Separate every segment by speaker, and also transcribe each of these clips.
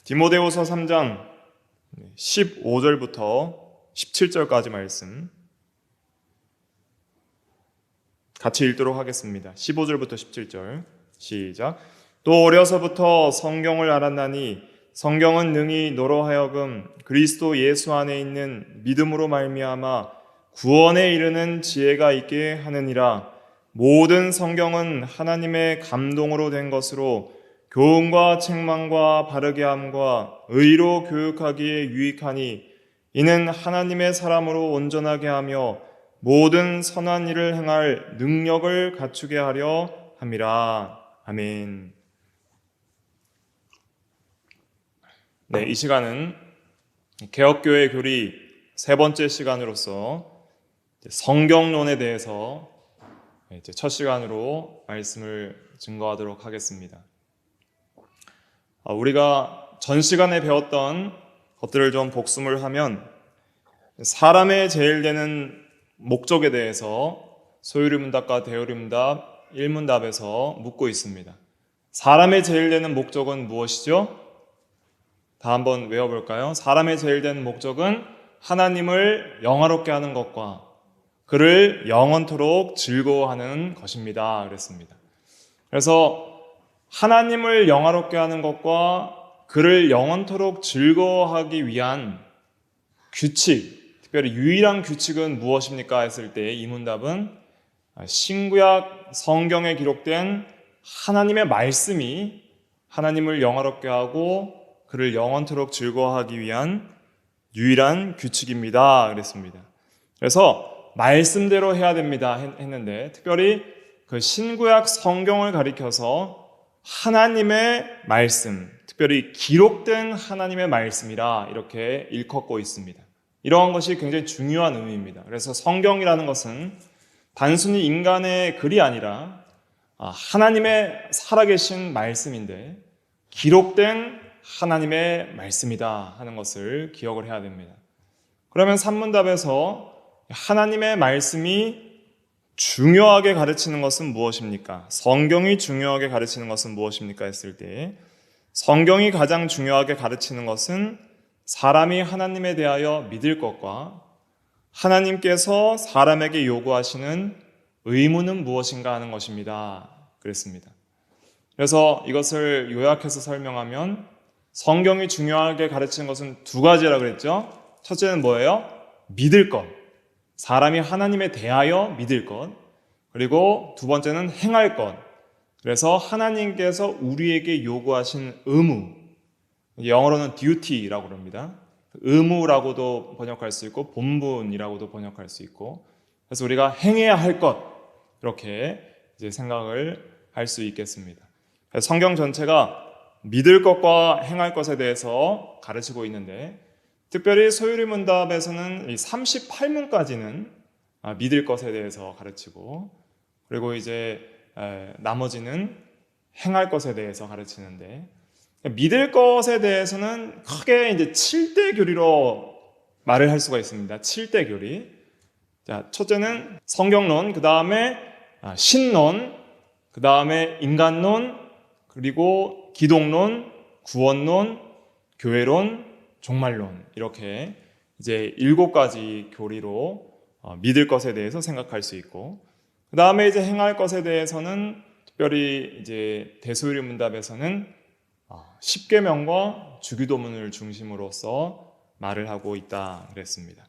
Speaker 1: 디모데후서 3장 15절부터 17절까지 말씀 같이 읽도록 하겠습니다. 15절부터 17절 시작. 또 어려서부터 성경을 알았나니 성경은 능히 너로 하여금 그리스도 예수 안에 있는 믿음으로 말미암아 구원에 이르는 지혜가 있게 하느니라. 모든 성경은 하나님의 감동으로 된 것으로 교훈과 책망과 바르게 함과 의로 교육하기에 유익하니 이는 하나님의 사람으로 온전하게 하며 모든 선한 일을 행할 능력을 갖추게 하려 함이라. 아멘. 네, 이 시간은 개혁교회 교리 세 번째 시간으로서 성경론에 대해서 이제 첫 시간으로 말씀을 증거하도록 하겠습니다. 우리가 전 시간에 배웠던 것들을 좀 복습을 하면 사람의 제일 되는 목적에 대해서 소유리문답과 대요리문답 1문답에서 묻고 있습니다. 사람의 제일 되는 목적은 무엇이죠? 다 한번 외워볼까요? 사람의 제일 되는 목적은 하나님을 영화롭게 하는 것과 그를 영원토록 즐거워하는 것입니다. 그랬습니다. 그래서 하나님을 영화롭게 하는 것과 그를 영원토록 즐거워하기 위한 규칙, 특별히 유일한 규칙은 무엇입니까? 했을 때 이 문답은 신구약 성경에 기록된 하나님의 말씀이 하나님을 영화롭게 하고 그를 영원토록 즐거워하기 위한 유일한 규칙입니다. 그랬습니다. 그래서 말씀대로 해야 됩니다 했는데 특별히 그 신구약 성경을 가리켜서 하나님의 말씀, 특별히 기록된 하나님의 말씀이라 이렇게 일컫고 있습니다. 이러한 것이 굉장히 중요한 의미입니다. 그래서 성경이라는 것은 단순히 인간의 글이 아니라 하나님의 살아계신 말씀인데 기록된 하나님의 말씀이다 하는 것을 기억을 해야 됩니다. 그러면 3문답에서 하나님의 말씀이 중요하게 가르치는 것은 무엇입니까? 성경이 중요하게 가르치는 것은 무엇입니까? 했을 때 성경이 가장 중요하게 가르치는 것은 사람이 하나님에 대하여 믿을 것과 하나님께서 사람에게 요구하시는 의무는 무엇인가 하는 것입니다. 그랬습니다. 그래서 이것을 요약해서 설명하면 성경이 중요하게 가르치는 것은 두 가지라고 그랬죠. 첫째는 뭐예요? 믿을 것. 사람이 하나님에 대하여 믿을 것. 그리고 두 번째는 행할 것. 그래서 하나님께서 우리에게 요구하신 의무, 영어로는 duty라고 합니다. 의무라고도 번역할 수 있고 본분이라고도 번역할 수 있고 그래서 우리가 행해야 할 것 이렇게 이제 생각을 할 수 있겠습니다. 성경 전체가 믿을 것과 행할 것에 대해서 가르치고 있는데 특별히 소유리문답에서는 38문까지는 믿을 것에 대해서 가르치고 그리고 이제 나머지는 행할 것에 대해서 가르치는데 믿을 것에 대해서는 크게 이제 7대 교리로 말을 할 수가 있습니다. 7대 교리. 자, 첫째는 성경론, 그 다음에 신론, 그 다음에 인간론, 그리고 기독론, 구원론, 교회론, 종말론 이렇게 이제 7가지 교리로 믿을 것에 대해서 생각할 수 있고 그 다음에 이제 행할 것에 대해서는 특별히 이제 대소유리문답에서는 십계명과 주기도문을 중심으로서 말을 하고 있다 그랬습니다.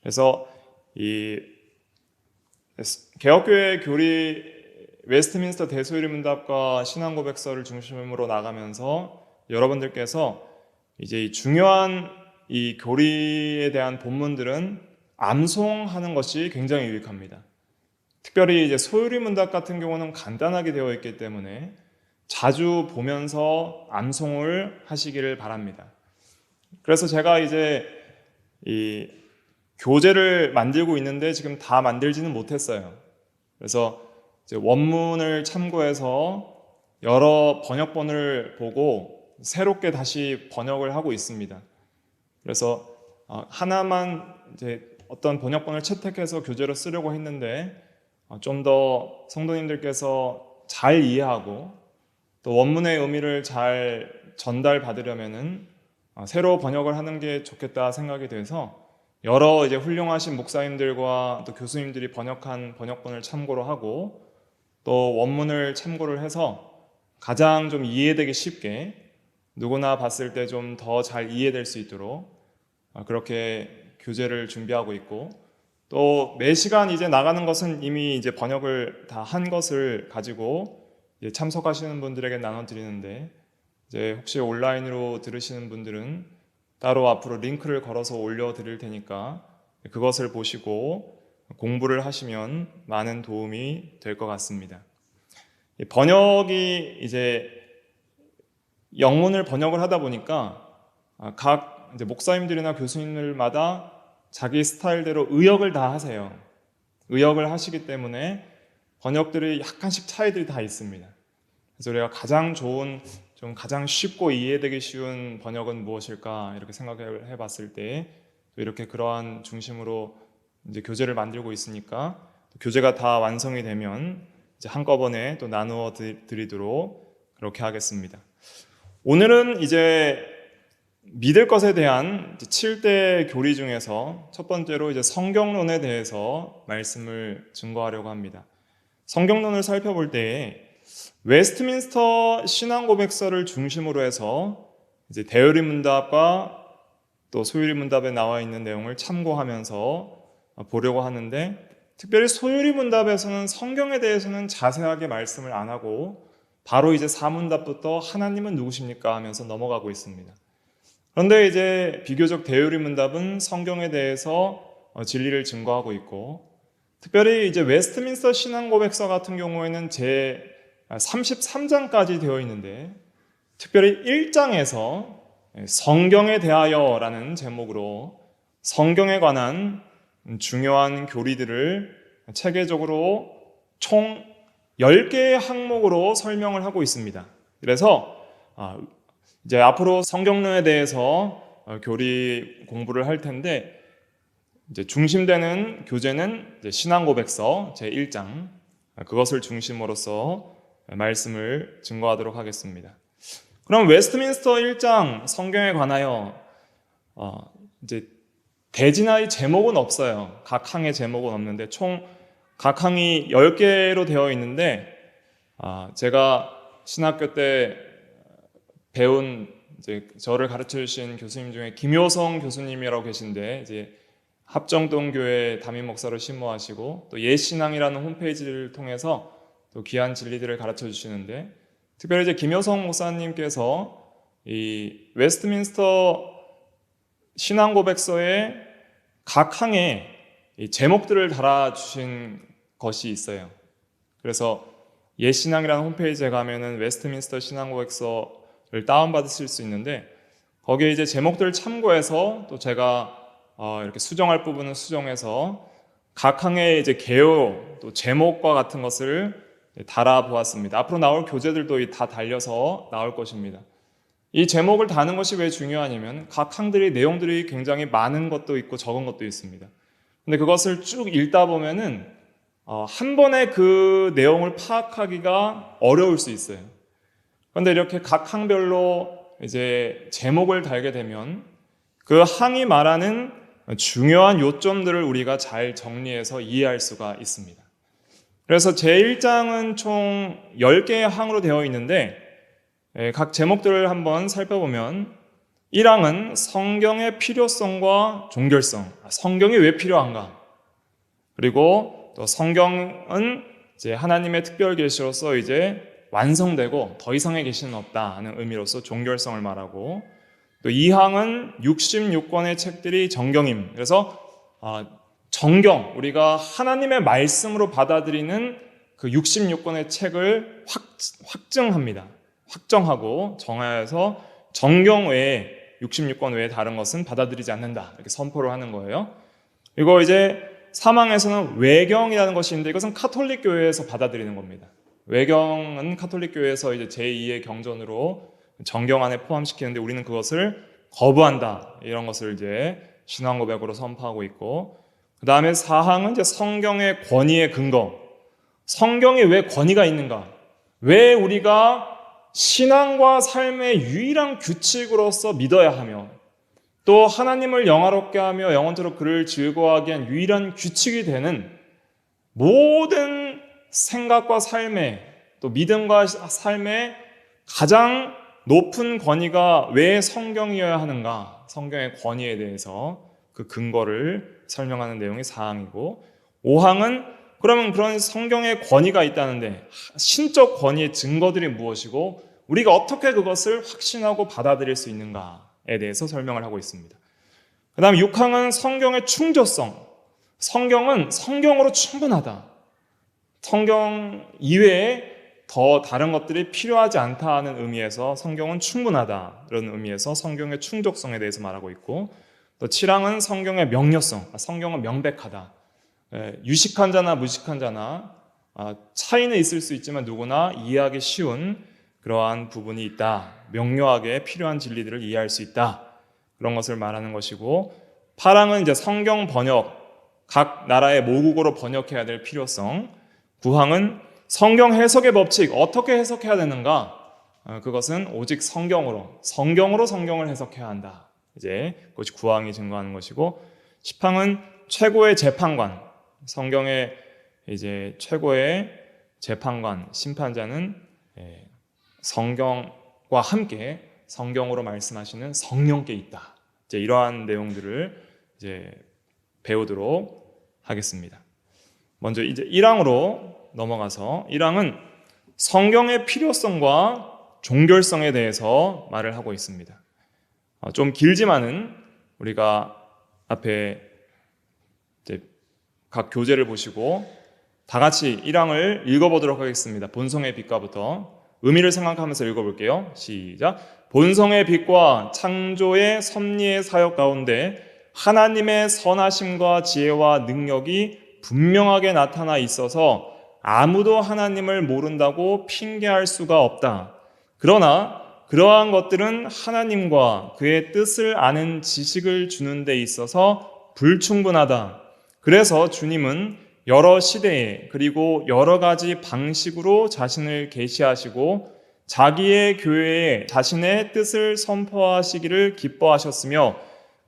Speaker 1: 그래서 이 개혁교회 교리 웨스트민스터 대소유리문답과 신앙고백서를 중심으로 나가면서 여러분들께서 이제 이 중요한 이 교리에 대한 본문들은 암송하는 것이 굉장히 유익합니다. 특별히 이제 소유리문답 같은 경우는 간단하게 되어 있기 때문에 자주 보면서 암송을 하시기를 바랍니다. 그래서 제가 이제 이 교재를 만들고 있는데 지금 다 만들지는 못했어요. 그래서 이제 원문을 참고해서 여러 번역본을 보고 새롭게 다시 번역을 하고 있습니다. 그래서 하나만 이제 어떤 번역본을 채택해서 교재로 쓰려고 했는데 좀 더 성도님들께서 잘 이해하고 또 원문의 의미를 잘 전달받으려면은 새로 번역을 하는 게 좋겠다 생각이 돼서 여러 이제 훌륭하신 목사님들과 또 교수님들이 번역한 번역본을 참고로 하고 또 원문을 참고를 해서 가장 좀 이해되기 쉽게 누구나 봤을 때 좀 더 잘 이해될 수 있도록 그렇게 교재를 준비하고 있고 또 매 시간 이제 나가는 것은 이미 이제 번역을 다 한 것을 가지고 이제 참석하시는 분들에게 나눠드리는데 이제 혹시 온라인으로 들으시는 분들은 따로 앞으로 링크를 걸어서 올려드릴 테니까 그것을 보시고 공부를 하시면 많은 도움이 될 것 같습니다. 번역이 이제 영문을 번역을 하다 보니까 각 이제 목사님들이나 교수님들마다 자기 스타일대로 의역을 다 하세요. 의역을 하시기 때문에 번역들이 약간씩 차이들이 다 있습니다. 그래서 우리가 가장 좋은 좀 가장 쉽고 이해되기 쉬운 번역은 무엇일까 이렇게 생각해 봤을 때 이렇게 그러한 중심으로 이제 교재를 만들고 있으니까 교재가 다 완성이 되면 이제 한꺼번에 또 나누어 드리도록 그렇게 하겠습니다. 오늘은 이제 믿을 것에 대한 7대 교리 중에서 첫 번째로 이제 성경론에 대해서 말씀을 증거하려고 합니다. 성경론을 살펴볼 때 웨스트민스터 신앙고백서를 중심으로 해서 이제 대요리 문답과 또 소요리 문답에 나와 있는 내용을 참고하면서 보려고 하는데 특별히 소요리 문답에서는 성경에 대해서는 자세하게 말씀을 안 하고 바로 이제 사문답부터 하나님은 누구십니까 하면서 넘어가고 있습니다. 그런데 이제 비교적 대요리 문답은 성경에 대해서 진리를 증거하고 있고 특별히 이제 웨스트민스터 신앙고백서 같은 경우에는 제 33장까지 되어 있는데 특별히 1장에서 성경에 대하여라는 제목으로 성경에 관한 중요한 교리들을 체계적으로 총 10개의 항목으로 설명을 하고 있습니다. 그래서 이제 앞으로 성경론에 대해서 교리 공부를 할 텐데 이제 중심되는 교재는 이제 신앙고백서 제1장 그것을 중심으로서 말씀을 증거하도록 하겠습니다. 그럼 웨스트민스터 1장 성경에 관하여 이제 대진하의 제목은 없어요. 각 항의 제목은 없는데 총 각 항이 10개로 되어 있는데 제가 신학교 때 배운 이제 저를 가르쳐 주신 교수님 중에 김효성 교수님이라고 계신데 이제 합정동 교회 담임 목사로 신모하시고 또 옛신앙이라는 홈페이지를 통해서 또 귀한 진리들을 가르쳐 주시는데 특별히 이제 김효성 목사님께서 이 웨스트민스터 신앙고백서의 각 항에 이 제목들을 달아주신 것이 있어요. 그래서 옛신앙이라는 홈페이지에 가면은 웨스트민스터 신앙고백서를 다운받으실 수 있는데 거기에 이제 제목들을 참고해서 또 제가 이렇게 수정할 부분은 수정해서 각 항의 이제 개요 또 제목과 같은 것을 달아보았습니다. 앞으로 나올 교재들도 다 달려서 나올 것입니다. 이 제목을 다는 것이 왜 중요하냐면 각 항들이 내용들이 굉장히 많은 것도 있고 적은 것도 있습니다. 근데 그것을 쭉 읽다 보면은 한 번에 그 내용을 파악하기가 어려울 수 있어요. 그런데 이렇게 각 항별로 이제 제목을 달게 되면 그 항이 말하는 중요한 요점들을 우리가 잘 정리해서 이해할 수가 있습니다. 그래서 제1장은 총 10개의 항으로 되어 있는데 각 제목들을 한번 살펴보면 1항은 성경의 필요성과 종결성, 성경이 왜 필요한가? 그리고 또 성경은 이제 하나님의 특별 계시로서 이제 완성되고 더 이상의 계시는 없다는 의미로서 종결성을 말하고 또 2항은 66권의 책들이 정경임. 그래서 정경, 우리가 하나님의 말씀으로 받아들이는 그 66권의 책을 확증합니다. 확정하고 정하여서 정경 외에 66권 외에 다른 것은 받아들이지 않는다. 이렇게 선포를 하는 거예요. 그리고 이제 3항에서는 외경이라는 것이 있는데 이것은 카톨릭 교회에서 받아들이는 겁니다. 외경은 카톨릭 교회에서 이제 제2의 경전으로 정경 안에 포함시키는데 우리는 그것을 거부한다. 이런 것을 이제 신앙 고백으로 선포하고 있고 그 다음에 4항은 이제 성경의 권위의 근거. 성경에 왜 권위가 있는가? 왜 우리가 신앙과 삶의 유일한 규칙으로서 믿어야 하며 또 하나님을 영화롭게 하며 영원토록 그를 즐거워하게 한 유일한 규칙이 되는 모든 생각과 삶의 또 믿음과 삶의 가장 높은 권위가 왜 성경이어야 하는가? 성경의 권위에 대해서 그 근거를 설명하는 내용이 4항이고 5항은 그러면 그런 성경의 권위가 있다는데 신적 권위의 증거들이 무엇이고 우리가 어떻게 그것을 확신하고 받아들일 수 있는가에 대해서 설명을 하고 있습니다. 그 다음 6항은 성경의 충조성. 성경은 성경으로 충분하다. 성경 이외에 더 다른 것들이 필요하지 않다는 의미에서 성경은 충분하다. 이런 의미에서 성경의 충족성에 대해서 말하고 있고 또 7항은 성경의 명료성. 성경은 명백하다. 유식한 자나 무식한 자나 차이는 있을 수 있지만 누구나 이해하기 쉬운 그러한 부분이 있다. 명료하게 필요한 진리들을 이해할 수 있다. 그런 것을 말하는 것이고 8항은 이제 성경 번역, 각 나라의 모국어로 번역해야 될 필요성. 9항은 성경 해석의 법칙, 어떻게 해석해야 되는가? 그것은 오직 성경으로 성경을 해석해야 한다. 이제 그것이 9항이 증거하는 것이고 10항은 최고의 재판관, 성경의 이제 최고의 재판관, 심판자는 성경과 함께 성경으로 말씀하시는 성령께 있다. 이제 이러한 내용들을 이제 배우도록 하겠습니다. 먼저 이제 1항으로 넘어가서 1항은 성경의 필요성과 종결성에 대해서 말을 하고 있습니다. 좀 길지만은 우리가 앞에 이제 각 교재를 보시고 다 같이 1항을 읽어보도록 하겠습니다. 본성의 빛과부터 의미를 생각하면서 읽어볼게요. 시작. 본성의 빛과 창조의 섭리의 사역 가운데 하나님의 선하심과 지혜와 능력이 분명하게 나타나 있어서 아무도 하나님을 모른다고 핑계할 수가 없다. 그러나 그러한 것들은 하나님과 그의 뜻을 아는 지식을 주는 데 있어서 불충분하다. 그래서 주님은 여러 시대에 그리고 여러 가지 방식으로 자신을 계시하시고 자기의 교회에 자신의 뜻을 선포하시기를 기뻐하셨으며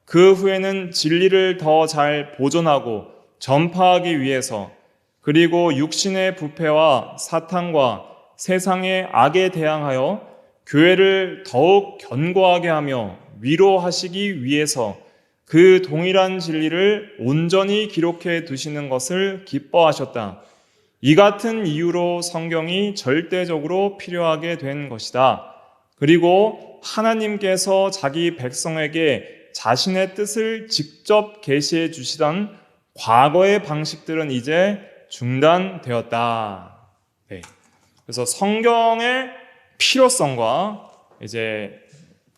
Speaker 1: 그 후에는 진리를 더 잘 보존하고 전파하기 위해서 그리고 육신의 부패와 사탄과 세상의 악에 대항하여 교회를 더욱 견고하게 하며 위로하시기 위해서 그 동일한 진리를 온전히 기록해 두시는 것을 기뻐하셨다. 이 같은 이유로 성경이 절대적으로 필요하게 된 것이다. 그리고 하나님께서 자기 백성에게 자신의 뜻을 직접 계시해 주시던 과거의 방식들은 이제 중단되었다. 네. 그래서 성경의 필요성과 이제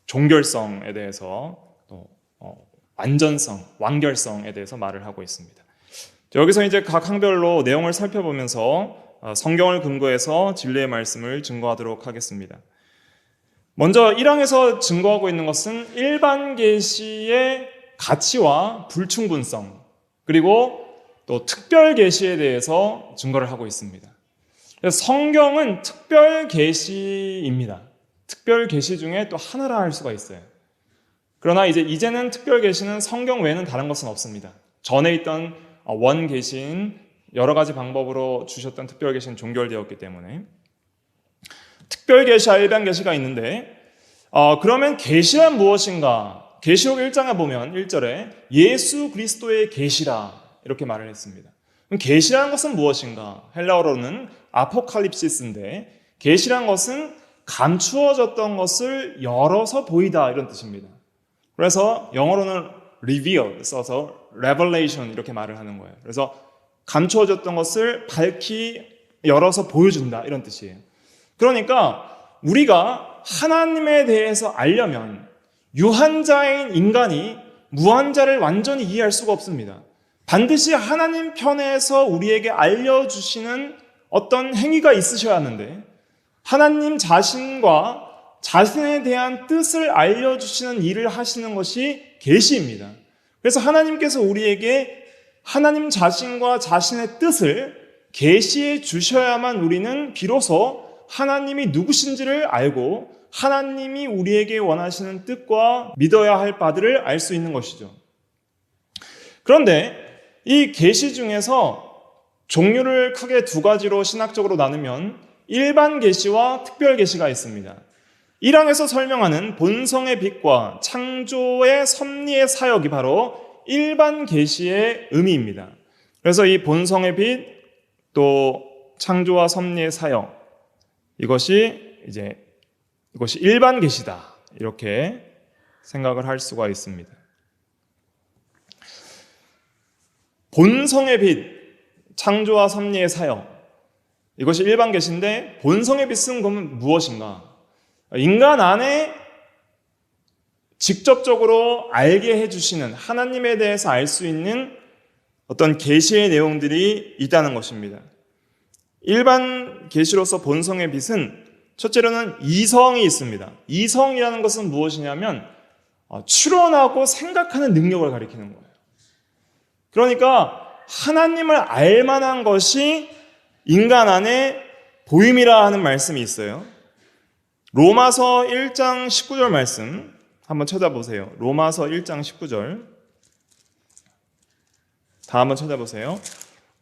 Speaker 1: 종결성에 대해서 또 완전성, 완결성에 대해서 말을 하고 있습니다. 여기서 이제 각 항별로 내용을 살펴보면서 성경을 근거해서 진리의 말씀을 증거하도록 하겠습니다. 먼저 1항에서 증거하고 있는 것은 일반 계시의 가치와 불충분성 그리고 또 특별 계시에 대해서 증거를 하고 있습니다. 그래서 성경은 특별 계시입니다. 특별 계시 중에 또 하나라 할 수가 있어요. 그러나 이제는 특별 계시는 성경 외에는 다른 것은 없습니다. 전에 있던 원 계시인 여러 가지 방법으로 주셨던 특별 계시는 종결되었기 때문에 특별 계시와 일반 계시가 있는데 그러면 계시란 무엇인가? 계시록 1장에 보면 1절에 예수 그리스도의 계시라 이렇게 말을 했습니다. 그럼 계시라는 것은 무엇인가? 헬라어로는 아포칼립시스인데 계시란 것은 감추어졌던 것을 열어서 보이다 이런 뜻입니다. 그래서 영어로는 reveal 써서 revelation 이렇게 말을 하는 거예요. 그래서 감추어졌던 것을 밝히 열어서 보여준다 이런 뜻이에요. 그러니까 우리가 하나님에 대해서 알려면 유한자인 인간이 무한자를 완전히 이해할 수가 없습니다. 반드시 하나님 편에서 우리에게 알려주시는 어떤 행위가 있으셔야 하는데 하나님 자신과 자신에 대한 뜻을 알려주시는 일을 하시는 것이 계시입니다. 그래서 하나님께서 우리에게 하나님 자신과 자신의 뜻을 계시해 주셔야만 우리는 비로소 하나님이 누구신지를 알고 하나님이 우리에게 원하시는 뜻과 믿어야 할 바들을 알 수 있는 것이죠. 그런데 이 계시 중에서 종류를 크게 두 가지로 신학적으로 나누면 일반 계시와 특별 계시가 있습니다. 1항에서 설명하는 본성의 빛과 창조의 섭리의 사역이 바로 일반 계시의 의미입니다. 그래서 이 본성의 빛, 또 창조와 섭리의 사역, 이것이 일반 계시다, 이렇게 생각을 할 수가 있습니다. 본성의 빛, 창조와 섭리의 사역, 이것이 일반 계시인데 본성의 빛은 그러면 무엇인가? 인간 안에 직접적으로 알게 해주시는, 하나님에 대해서 알 수 있는 어떤 계시의 내용들이 있다는 것입니다. 일반 계시로서 본성의 빛은 첫째로는 이성이 있습니다. 이성이라는 것은 무엇이냐면 추론하고 생각하는 능력을 가리키는 거예요. 그러니까 하나님을 알 만한 것이 인간 안에 보임이라 하는 말씀이 있어요. 로마서 1장 19절 말씀 한번 찾아보세요. 로마서 1장 19절. 다 한번 찾아보세요.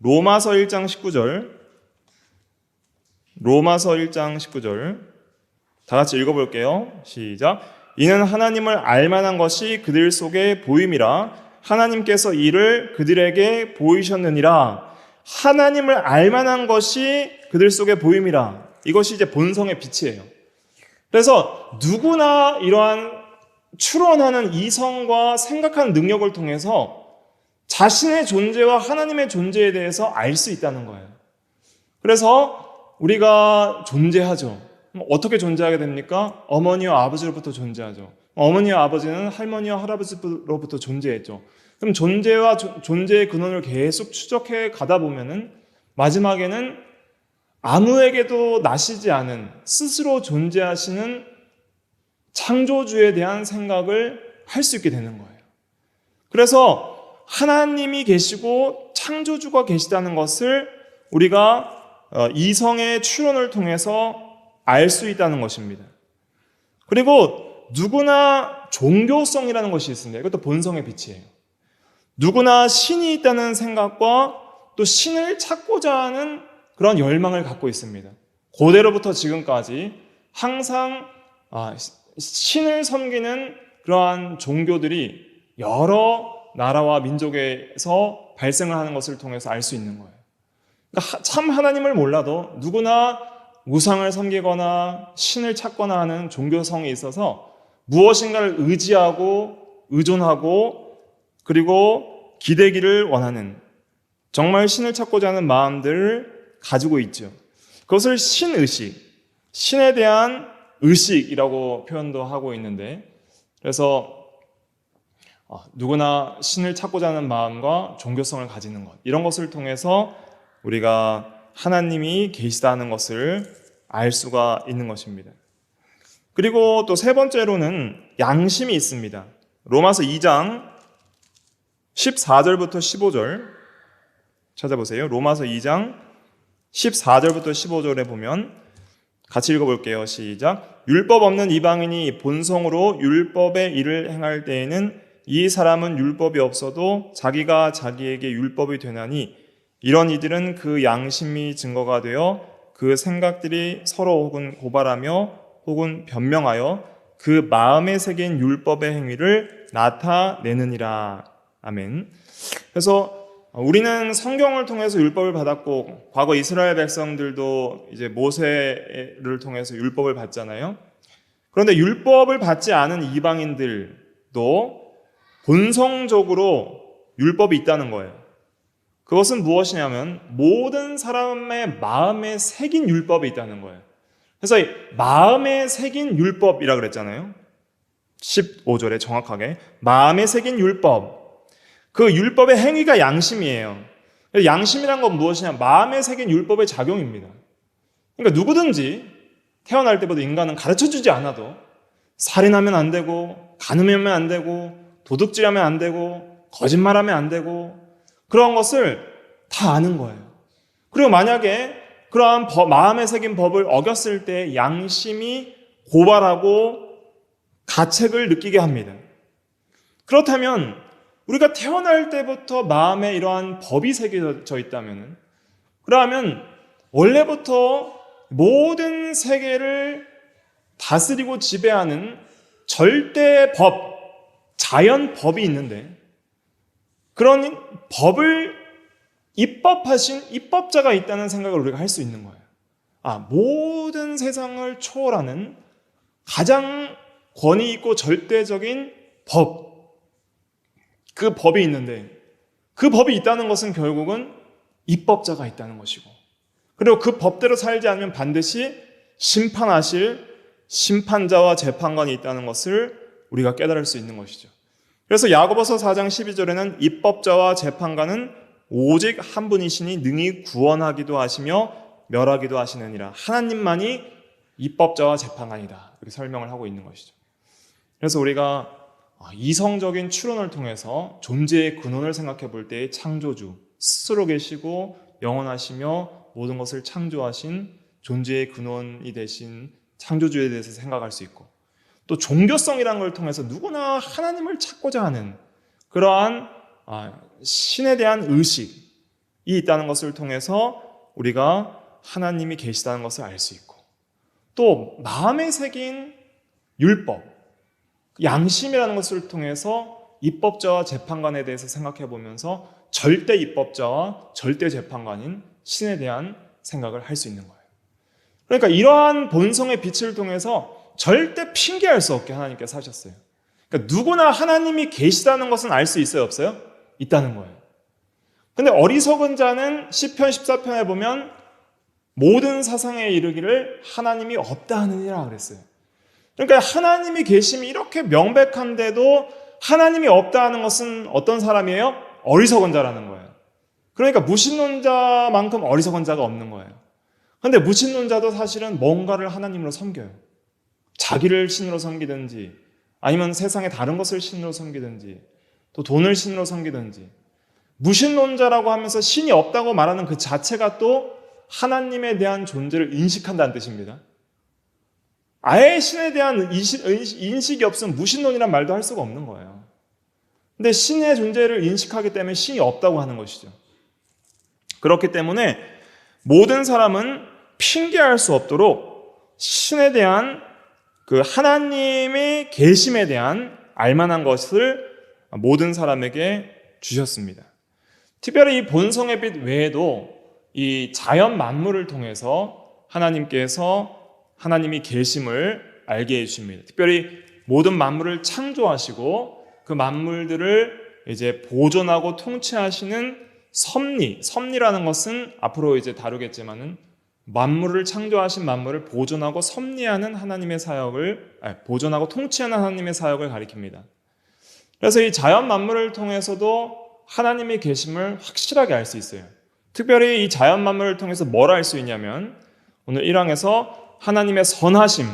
Speaker 1: 로마서 1장 19절. 로마서 1장 19절. 다 같이 읽어볼게요. 시작. 이는 하나님을 알 만한 것이 그들 속에 보임이라 하나님께서 이를 그들에게 보이셨느니라. 하나님을 알 만한 것이 그들 속에 보임이라. 이것이 이제 본성의 빛이에요. 그래서 누구나 이러한 추론하는 이성과 생각하는 능력을 통해서 자신의 존재와 하나님의 존재에 대해서 알 수 있다는 거예요. 그래서 우리가 존재하죠. 어떻게 존재하게 됩니까? 어머니와 아버지로부터 존재하죠. 어머니와 아버지는 할머니와 할아버지로부터 존재했죠. 그럼 존재와 존재의 근원을 계속 추적해 가다 보면은 마지막에는 아무에게도 나시지 않은 스스로 존재하시는 창조주에 대한 생각을 할 수 있게 되는 거예요. 그래서 하나님이 계시고 창조주가 계시다는 것을 우리가 이성의 추론을 통해서 알 수 있다는 것입니다. 그리고 누구나 종교성이라는 것이 있습니다. 이것도 본성의 빛이에요. 누구나 신이 있다는 생각과 또 신을 찾고자 하는 그런 열망을 갖고 있습니다. 고대로부터 지금까지 항상 신을 섬기는 그러한 종교들이 여러 나라와 민족에서 발생을 하는 것을 통해서 알 수 있는 거예요. 그러니까 참 하나님을 몰라도 누구나 우상을 섬기거나 신을 찾거나 하는 종교성이 있어서 무엇인가를 의지하고 의존하고 그리고 기대기를 원하는, 정말 신을 찾고자 하는 마음들을 가지고 있죠. 그것을 신의식, 신에 대한 의식이라고 표현도 하고 있는데, 그래서 누구나 신을 찾고자 하는 마음과 종교성을 가지는 것, 이런 것을 통해서 우리가 하나님이 계시다는 것을 알 수가 있는 것입니다. 그리고 또 세 번째로는 양심이 있습니다. 로마서 2장 14절부터 15절 찾아보세요. 로마서 2장 14절부터 15절에 보면 같이 읽어볼게요. 시작. 율법 없는 이방인이 본성으로 율법의 일을 행할 때에는 이 사람은 율법이 없어도 자기가 자기에게 율법이 되나니 이런 이들은 그 양심이 증거가 되어 그 생각들이 서로 혹은 고발하며 혹은 변명하여 그 마음에 새긴 율법의 행위를 나타내느니라. 아멘. 그래서 우리는 성경을 통해서 율법을 받았고, 과거 이스라엘 백성들도 이제 모세를 통해서 율법을 받잖아요. 그런데 율법을 받지 않은 이방인들도 본성적으로 율법이 있다는 거예요. 그것은 무엇이냐면 모든 사람의 마음에 새긴 율법이 있다는 거예요. 그래서 마음에 새긴 율법이라 그랬잖아요. 15절에 정확하게 마음에 새긴 율법. 그 율법의 행위가 양심이에요. 양심이란 건 무엇이냐? 마음에 새긴 율법의 작용입니다. 그러니까 누구든지 태어날 때부터 인간은 가르쳐주지 않아도 살인하면 안 되고, 간음하면 안 되고, 도둑질하면 안 되고, 거짓말하면 안 되고, 그런 것을 다 아는 거예요. 그리고 만약에 그러한 마음에 새긴 법을 어겼을 때 양심이 고발하고 가책을 느끼게 합니다. 그렇다면 우리가 태어날 때부터 마음에 이러한 법이 새겨져 있다면, 그러면 원래부터 모든 세계를 다스리고 지배하는 절대 법, 자연 법이 있는데, 그런 법을 입법하신 입법자가 있다는 생각을 우리가 할 수 있는 거예요. 모든 세상을 초월하는 가장 권위 있고 절대적인 법, 그 법이 있는데, 그 법이 있다는 것은 결국은 입법자가 있다는 것이고, 그리고 그 법대로 살지 않으면 반드시 심판하실 심판자와 재판관이 있다는 것을 우리가 깨달을 수 있는 것이죠. 그래서 야고보서 4장 12절에는 입법자와 재판관은 오직 한 분이시니 능히 구원하기도 하시며 멸하기도 하시느니라. 하나님만이 입법자와 재판관이다. 이렇게 설명을 하고 있는 것이죠. 그래서 우리가 이성적인 추론을 통해서 존재의 근원을 생각해 볼 때 창조주, 스스로 계시고 영원하시며 모든 것을 창조하신 존재의 근원이 되신 창조주에 대해서 생각할 수 있고, 또 종교성이라는 걸 통해서 누구나 하나님을 찾고자 하는 그러한 신에 대한 의식이 있다는 것을 통해서 우리가 하나님이 계시다는 것을 알 수 있고, 또 마음에 새긴 율법, 양심이라는 것을 통해서 입법자와 재판관에 대해서 생각해 보면서 절대 입법자와 절대 재판관인 신에 대한 생각을 할 수 있는 거예요. 그러니까 이러한 본성의 빛을 통해서 절대 핑계할 수 없게 하나님께서 하셨어요. 그러니까 누구나 하나님이 계시다는 것은 알 수 있어요, 없어요? 있다는 거예요. 근데 어리석은 자는 시편 14편에 보면 모든 사상에 이르기를 하나님이 없다 하느니라 그랬어요. 그러니까 하나님이 계심이 이렇게 명백한데도 하나님이 없다 하는 것은 어떤 사람이에요? 어리석은 자라는 거예요. 그러니까 무신론자만큼 어리석은 자가 없는 거예요. 근데 무신론자도 사실은 뭔가를 하나님으로 섬겨요. 자기를 신으로 섬기든지, 아니면 세상의 다른 것을 신으로 섬기든지, 또 돈을 신으로 섬기든지. 무신론자라고 하면서 신이 없다고 말하는 그 자체가 또 하나님에 대한 존재를 인식한다는 뜻입니다. 아예 신에 대한 인식이 없으면 무신론이란 말도 할 수가 없는 거예요. 근데 신의 존재를 인식하기 때문에 신이 없다고 하는 것이죠. 그렇기 때문에 모든 사람은 핑계할 수 없도록 신에 대한 그 하나님의 계심에 대한 알만한 것을 모든 사람에게 주셨습니다. 특별히 이 본성의 빛 외에도 이 자연 만물을 통해서 하나님께서 하나님이 계심을 알게 해주십니다. 특별히 모든 만물을 창조하시고 그 만물들을 이제 보존하고 통치하시는 섭리라는 것은 앞으로 이제 다루겠지만은 만물을 창조하신 만물을 보존하고 섭리하는 하나님의 사역을, 보존하고 통치하는 하나님의 사역을 가리킵니다. 그래서 이 자연 만물을 통해서도 하나님의 계심을 확실하게 알 수 있어요. 특별히 이 자연 만물을 통해서 뭘 알 수 있냐면, 오늘 1항에서 하나님의 선하심,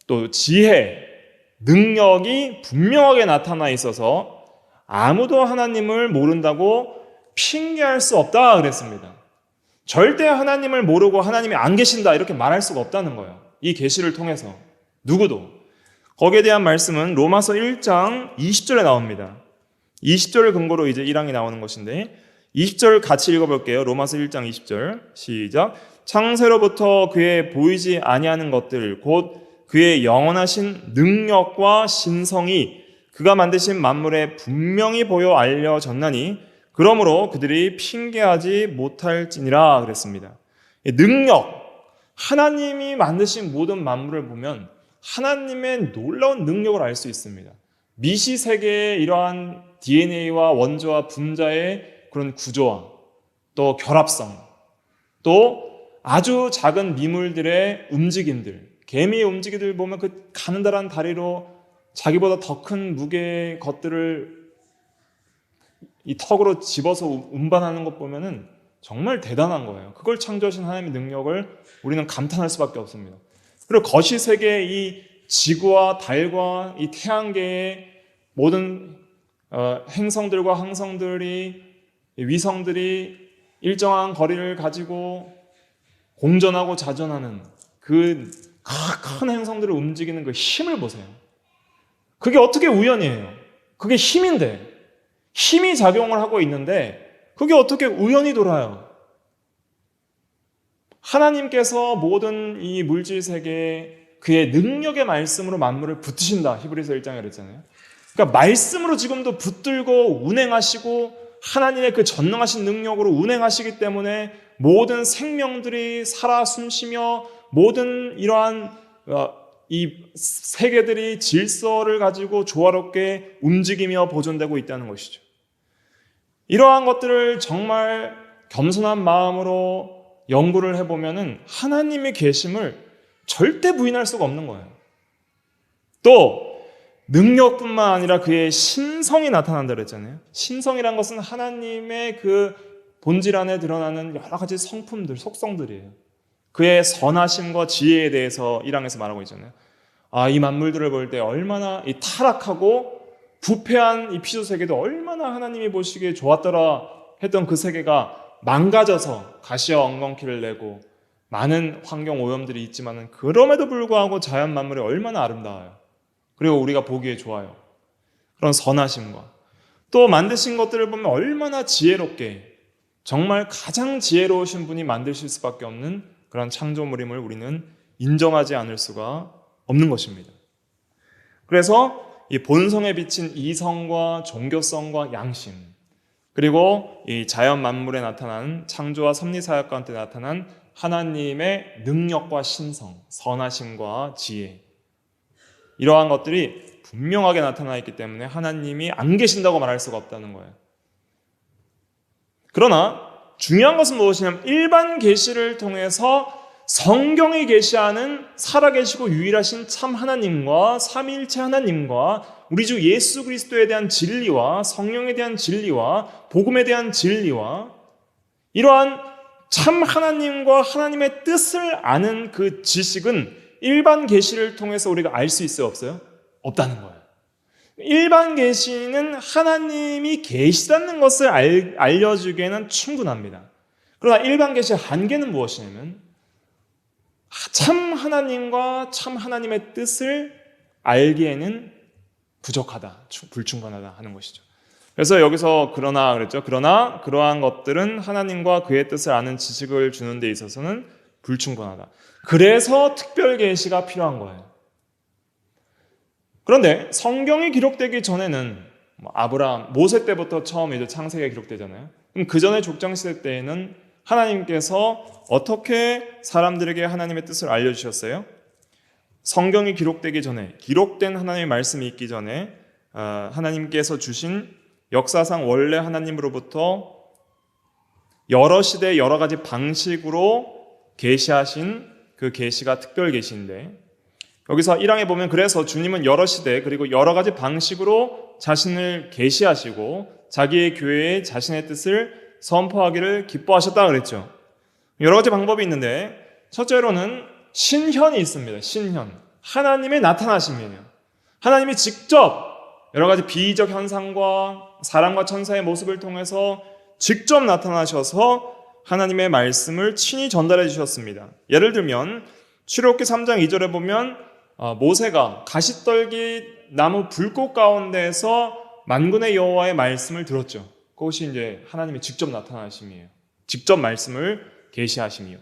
Speaker 1: 또 지혜, 능력이 분명하게 나타나 있어서 아무도 하나님을 모른다고 핑계할 수 없다 그랬습니다. 절대 하나님을 모르고 하나님이 안 계신다 이렇게 말할 수가 없다는 거예요. 이 계시를 통해서 누구도. 거기에 대한 말씀은 로마서 1장 20절에 나옵니다. 20절을 근거로 이제 1항이 나오는 것인데, 20절 같이 읽어볼게요. 로마서 1장 20절 시작. 창세로부터 그의 보이지 아니하는 것들 곧 그의 영원하신 능력과 신성이 그가 만드신 만물에 분명히 보여 알려졌나니 그러므로 그들이 핑계하지 못할지니라 그랬습니다. 능력, 하나님이 만드신 모든 만물을 보면 하나님의 놀라운 능력을 알 수 있습니다. 미시세계의 이러한 DNA와 원자와 분자의 그런 구조와 또 결합성, 또 아주 작은 미물들의 움직임들, 개미의 움직임들 보면 그 가느다란 다리로 자기보다 더 큰 무게의 것들을 이 턱으로 집어서 운반하는 것 보면은 정말 대단한 거예요. 그걸 창조하신 하나님의 능력을 우리는 감탄할 수밖에 없습니다. 그리고 거시세계의 이 지구와 달과 이 태양계의 모든 행성들과 항성들이, 위성들이 일정한 거리를 가지고 공전하고 자전하는 그 큰 행성들을 움직이는 그 힘을 보세요. 그게 어떻게 우연이에요? 그게 힘인데, 힘이 작용을 하고 있는데 그게 어떻게 우연히 돌아요? 하나님께서 모든 이 물질 세계에 그의 능력의 말씀으로 만물을 붙드신다. 히브리서 1장에 그랬잖아요. 그러니까 말씀으로 지금도 붙들고 운행하시고 하나님의 그 전능하신 능력으로 운행하시기 때문에 모든 생명들이 살아 숨쉬며 모든 이러한 이 세계들이 질서를 가지고 조화롭게 움직이며 보존되고 있다는 것이죠. 이러한 것들을 정말 겸손한 마음으로 연구를 해보면은 하나님의 계심을 절대 부인할 수가 없는 거예요. 또 능력뿐만 아니라 그의 신성이 나타난다 그랬잖아요. 신성이란 것은 하나님의 그 본질 안에 드러나는 여러 가지 성품들, 속성들이에요. 그의 선하심과 지혜에 대해서 1장에서 말하고 있잖아요. 이 만물들을 볼 때 얼마나 이 타락하고 부패한 이 피조 세계도 얼마나 하나님이 보시기에 좋았더라 했던 그 세계가 망가져서 가시와 엉겅퀴를 내고 많은 환경 오염들이 있지만은 그럼에도 불구하고 자연 만물이 얼마나 아름다워요. 그리고 우리가 보기에 좋아요. 그런 선하심과 또 만드신 것들을 보면 얼마나 지혜롭게 정말 가장 지혜로우신 분이 만드실 수밖에 없는 그런 창조물임을 우리는 인정하지 않을 수가 없는 것입니다. 그래서 이 본성에 비친 이성과 종교성과 양심 그리고 이 자연 만물에 나타난 창조와 섭리사역 가운데 나타난 하나님의 능력과 신성, 선하심과 지혜 이러한 것들이 분명하게 나타나 있기 때문에 하나님이 안 계신다고 말할 수가 없다는 거예요. 그러나 중요한 것은 무엇이냐면 일반 계시를 통해서 성경이 계시하는 살아계시고 유일하신 참 하나님과 삼위일체 하나님과 우리 주 예수 그리스도에 대한 진리와 성령에 대한 진리와 복음에 대한 진리와 이러한 참 하나님과 하나님의 뜻을 아는 그 지식은 일반 계시를 통해서 우리가 알 수 있어요? 없어요? 없다는 거예요. 일반 계시는 하나님이 계시다는 것을 알려주기에는 충분합니다. 그러나 일반 계시의 한계는 무엇이냐면 참 하나님과 참 하나님의 뜻을 알기에는 부족하다, 불충분하다 하는 것이죠. 그래서 여기서 그러나 그랬죠. 그러나 그러한 것들은 하나님과 그의 뜻을 아는 지식을 주는 데 있어서는 불충분하다. 그래서 특별 계시가 필요한 거예요. 그런데 성경이 기록되기 전에는 아브라함, 모세 때부터 처음 이제 창세기가 기록되잖아요. 그럼 그 전에 족장 시대 때에는 하나님께서 어떻게 사람들에게 하나님의 뜻을 알려주셨어요? 성경이 기록되기 전에, 기록된 하나님의 말씀이 있기 전에 하나님께서 주신 역사상 원래 하나님으로부터 여러 시대 여러 가지 방식으로 계시하신 그 계시가 특별 계시인데 여기서 1장에 보면 그래서 주님은 여러 시대 그리고 여러 가지 방식으로 자신을 계시하시고 자기의 교회에 자신의 뜻을 선포하기를 기뻐하셨다 그랬죠. 여러 가지 방법이 있는데 첫째로는 신현이 있습니다. 신현. 하나님의 나타나심이에요. 하나님이 직접 여러 가지 비이적 현상과 사람과 천사의 모습을 통해서 직접 나타나셔서 하나님의 말씀을 친히 전달해 주셨습니다. 예를 들면 출애굽기 3장 2절에 보면 모세가 가시떨기 나무 불꽃 가운데에서 만군의 여호와의 말씀을 들었죠. 그것이 이제 하나님의 직접 나타나심이에요. 직접 말씀을 계시하심이요.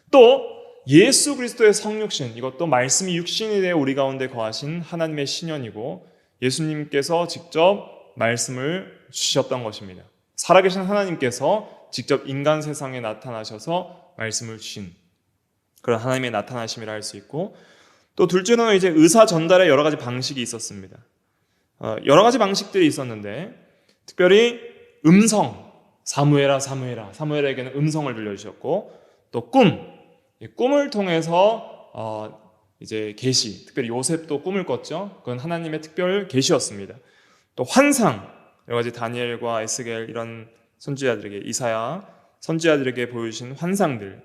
Speaker 1: 또 예수 그리스도의 성육신, 이것도 말씀이 육신이 되어 우리 가운데 거하신 하나님의 신현이고 예수님께서 직접 말씀을 주셨던 것입니다. 살아계신 하나님께서 직접 인간 세상에 나타나셔서 말씀을 주신 그런 하나님의 나타나심이라 할 수 있고 또 둘째로는 이제 의사 전달의 여러 가지 방식이 있었습니다. 여러 가지 방식들이 있었는데 특별히 음성, 사무엘아 사무엘아, 사무엘에게는 음성을 들려주셨고 또 꿈을 통해서 이제 계시, 특별히 요셉도 꿈을 꿨죠. 그건 하나님의 특별 계시였습니다. 또 환상, 여러 가지 다니엘과 에스겔 이런 선지자들에게 이사야 선지자들에게 보여주신 환상들.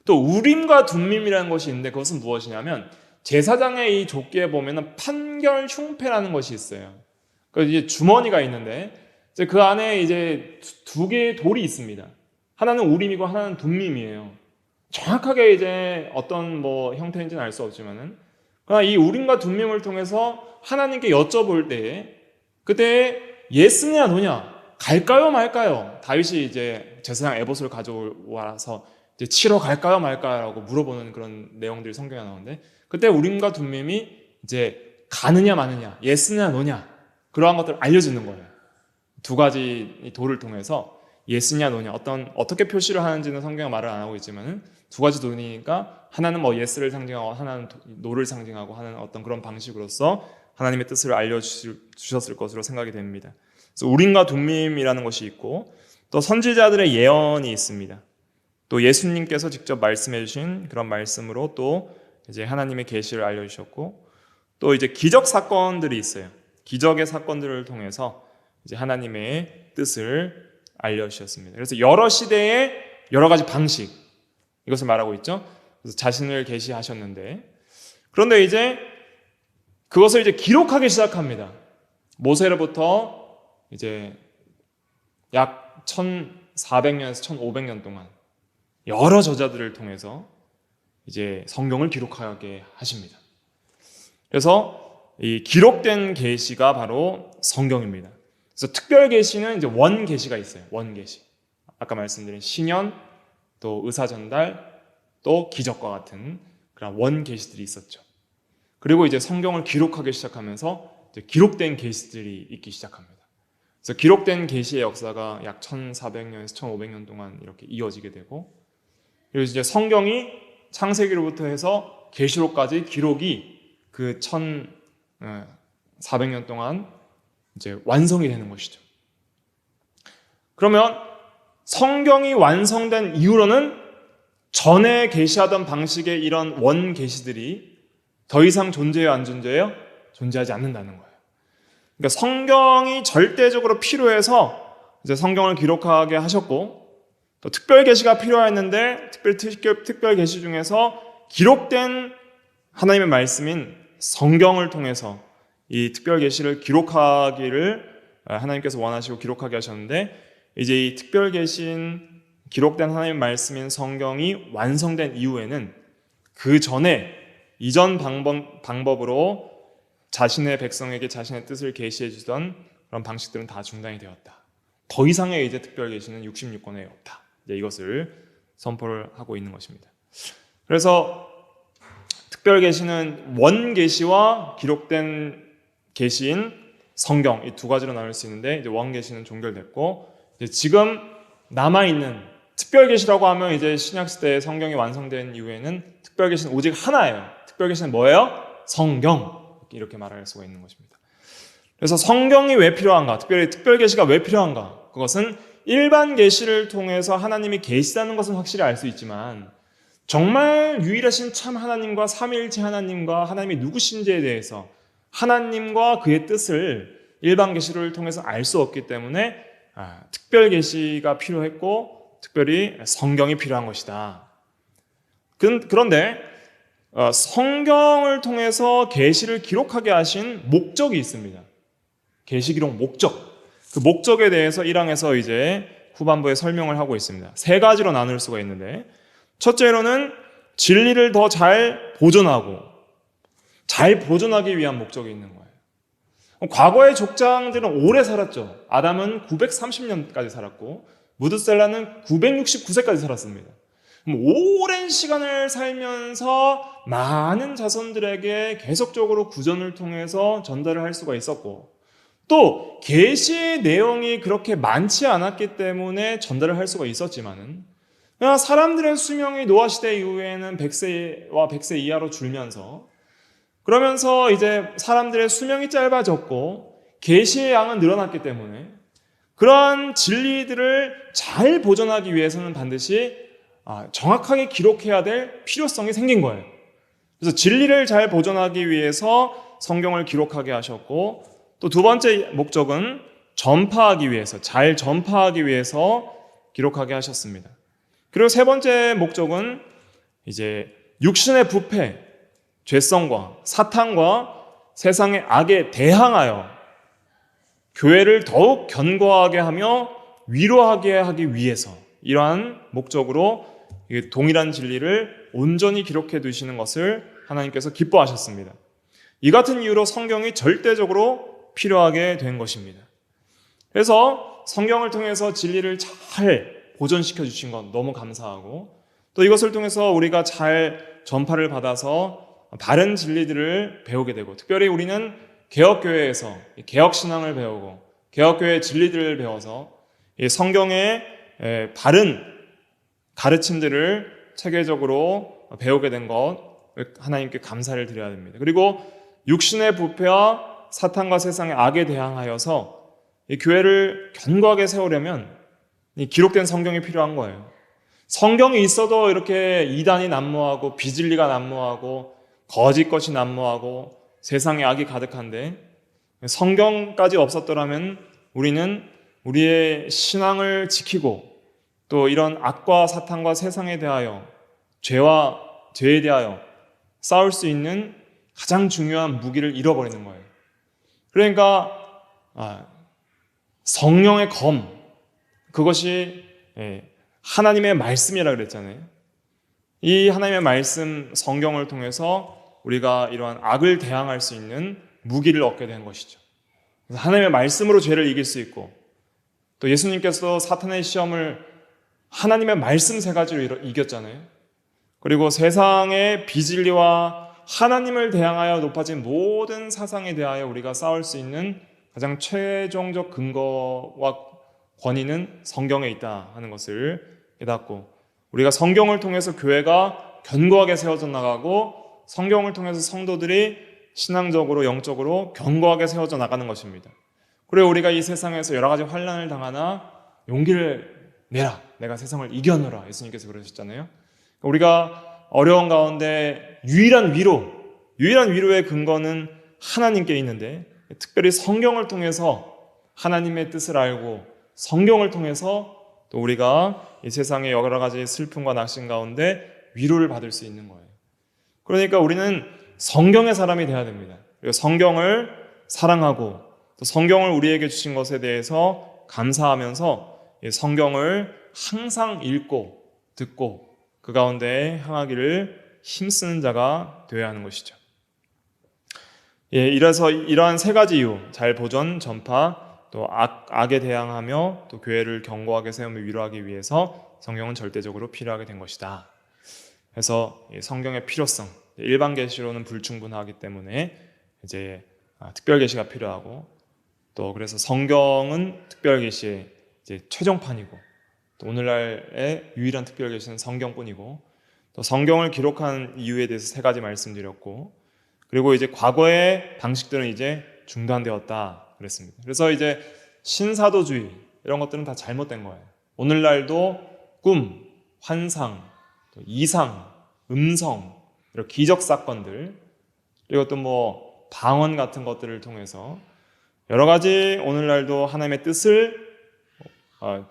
Speaker 1: 또 우림과 둠밈이라는 것이 있는데 그것은 무엇이냐면 제사장의 이 족기에 보면은 판결 흉패라는 것이 있어요. 그 이제 주머니가 있는데 이제 그 안에 이제 두 개의 돌이 있습니다. 하나는 우림이고 하나는 둠밈이에요. 정확하게 이제 어떤 뭐 형태인지는 알 수 없지만은, 그러나 이 우림과 둠밈을 통해서 하나님께 여쭤볼 때에, 그때 예스냐 노냐, 갈까요 말까요? 다윗이 이제 제사장 에봇을 가져와서 이제 치러 갈까요 말까요라고 물어보는 그런 내용들이 성경에 나오는데, 그때 우림과 둠밈이 이제 가느냐 마느냐, 예스냐 노냐, 그러한 것들을 알려주는 거예요. 두 가지 돌을 통해서 예스냐 노냐, 어떻게 표시를 하는지는 성경에 말을 안 하고 있지만은 두 가지 돌이니까 하나는 뭐 예스를 상징하고 하나는 노를 상징하고 하는 어떤 그런 방식으로서 하나님의 뜻을 알려주셨을 것으로 생각이 됩니다. 그래서 우림과 둠밈이라는 것이 있고, 또 선지자들의 예언이 있습니다. 또 예수님께서 직접 말씀해 주신 그런 말씀으로 또 이제 하나님의 계시를 알려주셨고, 또 이제 기적 사건들이 있어요. 기적의 사건들을 통해서 이제 하나님의 뜻을 알려주셨습니다. 그래서 여러 시대의 여러 가지 방식, 이것을 말하고 있죠. 그래서 자신을 계시하셨는데, 그런데 이제 그것을 이제 기록하기 시작합니다. 모세로부터 이제 약 1400년에서 1500년 동안 여러 저자들을 통해서 이제 성경을 기록하게 하십니다. 그래서 이 기록된 계시가 바로 성경입니다. 그래서 특별 계시는 이제 원 계시가 있어요. 원 계시. 아까 말씀드린 신현, 또 의사 전달, 또 기적과 같은 그런 원 계시들이 있었죠. 그리고 이제 성경을 기록하기 시작하면서 이제 기록된 계시들이 있기 시작합니다. 그래서 기록된 계시의 역사가 약 1400년에서 1500년 동안 이렇게 이어지게 되고, 그리고 이제 성경이 창세기로부터 해서 계시록까지 기록이 그 1400년 동안 이제 완성이 되는 것이죠. 그러면 성경이 완성된 이후로는 전에 계시하던 방식의 이런 원 계시들이 더 이상 존재해요, 안 존재해요? 존재하지 않는다는 거예요. 그러니까 성경이 절대적으로 필요해서 이제 성경을 기록하게 하셨고, 또 특별 계시가 필요했는데 특별 계시 중에서 기록된 하나님의 말씀인 성경을 통해서 이 특별 계시를 기록하기를 하나님께서 원하시고 기록하게 하셨는데, 이제 이 특별 계신 기록된 하나님의 말씀인 성경이 완성된 이후에는 그 전에 이전 방법으로 자신의 백성에게 자신의 뜻을 계시해 주던 그런 방식들은 다 중단이 되었다. 더 이상의 이제 특별 계시는 66권에 없다. 이제 이것을 선포를 하고 있는 것입니다. 그래서 특별 계시는 원 계시와 기록된 계시인 성경, 이 두 가지로 나눌 수 있는데, 이제 원 계시는 종결됐고, 이제 지금 남아 있는 특별 계시라고 하면 이제 신약 시대에 성경이 완성된 이후에는 특별 계시는 오직 하나예요. 특별 계시는 뭐예요? 성경. 이렇게 말할 수가 있는 것입니다. 그래서 성경이 왜 필요한가? 특별히 특별 계시가 왜 필요한가? 그것은 일반 계시를 통해서 하나님이 계시다는 것은 확실히 알 수 있지만, 정말 유일하신 참 하나님과 삼위일체 하나님과 하나님이 누구신지에 대해서 하나님과 그의 뜻을 일반 계시를 통해서 알 수 없기 때문에 특별 계시가 필요했고, 특별히 성경이 필요한 것이다. 그런데 성경을 통해서 계시를 기록하게 하신 목적이 있습니다. 계시 기록 목적. 그 목적에 대해서 1항에서 이제 후반부에 설명을 하고 있습니다. 세 가지로 나눌 수가 있는데, 첫째로는 진리를 더 잘 보존하기 위한 목적이 있는 거예요. 과거의 족장들은 오래 살았죠. 아담은 930년까지 살았고 무드셀라는 969세까지 살았습니다. 오랜 시간을 살면서 많은 자손들에게 계속적으로 구전을 통해서 전달을 할 수가 있었고, 또 계시의 내용이 그렇게 많지 않았기 때문에 전달을 할 수가 있었지만은, 사람들의 수명이 노아 시대 이후에는 100세와 100세 이하로 줄면서, 그러면서 이제 사람들의 수명이 짧아졌고 계시의 양은 늘어났기 때문에 그러한 진리들을 잘 보존하기 위해서는 반드시 정확하게 기록해야 될 필요성이 생긴 거예요. 그래서 진리를 잘 보존하기 위해서 성경을 기록하게 하셨고, 또 두 번째 목적은 전파하기 위해서, 잘 전파하기 위해서 기록하게 하셨습니다. 그리고 세 번째 목적은 이제 육신의 부패, 죄성과 사탄과 세상의 악에 대항하여 교회를 더욱 견고하게 하며 위로하게 하기 위해서, 이러한 목적으로 이게 동일한 진리를 온전히 기록해 두시는 것을 하나님께서 기뻐하셨습니다. 이 같은 이유로 성경이 절대적으로 필요하게 된 것입니다. 그래서 성경을 통해서 진리를 잘 보존시켜 주신 것 너무 감사하고, 또 이것을 통해서 우리가 잘 전파를 받아서 바른 진리들을 배우게 되고, 특별히 우리는 개혁교회에서 개혁신앙을 배우고 개혁교회의 진리들을 배워서 이 성경의 바른 가르침들을 체계적으로 배우게 된 것, 하나님께 감사를 드려야 됩니다. 그리고 육신의 부패와 사탄과 세상의 악에 대항하여서 이 교회를 견고하게 세우려면 이 기록된 성경이 필요한 거예요. 성경이 있어도 이렇게 이단이 난무하고 비진리가 난무하고 거짓 것이 난무하고 세상에 악이 가득한데, 성경까지 없었더라면 우리는 우리의 신앙을 지키고 또 이런 악과 사탄과 세상에 대하여 죄에 대하여 싸울 수 있는 가장 중요한 무기를 잃어버리는 거예요. 그러니까 성령의 검, 그것이 하나님의 말씀이라고 그랬잖아요. 이 하나님의 말씀, 성경을 통해서 우리가 이러한 악을 대항할 수 있는 무기를 얻게 된 것이죠. 그래서 하나님의 말씀으로 죄를 이길 수 있고, 또 예수님께서 사탄의 시험을 하나님의 말씀 세 가지로 이겼잖아요. 그리고 세상의 비진리와 하나님을 대항하여 높아진 모든 사상에 대하여 우리가 싸울 수 있는 가장 최종적 근거와 권위는 성경에 있다 하는 것을 깨닫고, 우리가 성경을 통해서 교회가 견고하게 세워져 나가고 성경을 통해서 성도들이 신앙적으로 영적으로 견고하게 세워져 나가는 것입니다. 그리고 우리가 이 세상에서 여러 가지 환난을 당하나 용기를 내라, 내가 세상을 이겨노라, 예수님께서 그러셨잖아요. 우리가 어려운 가운데 유일한 위로의 근거는 하나님께 있는데, 특별히 성경을 통해서 하나님의 뜻을 알고 성경을 통해서 또 우리가 이 세상의 여러 가지 슬픔과 낙심 가운데 위로를 받을 수 있는 거예요. 그러니까 우리는 성경의 사람이 되어야 됩니다. 그리고 성경을 사랑하고 또 성경을 우리에게 주신 것에 대해서 감사하면서 이 성경을 항상 읽고 듣고 그 가운데 향하기를 힘쓰는 자가 되어야 하는 것이죠. 이래서 이러한 세 가지 이유, 잘 보존, 전파, 또 악에 대항하며 또 교회를 견고하게 세우며 위로하기 위해서 성경은 절대적으로 필요하게 된 것이다. 그래서 성경의 필요성, 일반 계시로는 불충분하기 때문에 이제 특별 계시가 필요하고, 또 그래서 성경은 특별 계시의 이제 최종판이고, 또 오늘날의 유일한 특별 계시는 성경뿐이고, 또 성경을 기록한 이유에 대해서 세 가지 말씀드렸고, 그리고 이제 과거의 방식들은 이제 중단되었다 그랬습니다. 그래서 이제 신사도주의 이런 것들은 다 잘못된 거예요. 오늘날도 꿈, 환상, 또 이상, 음성, 이런 기적 사건들, 그리고 또 뭐 방언 같은 것들을 통해서 여러 가지 오늘날도 하나님의 뜻을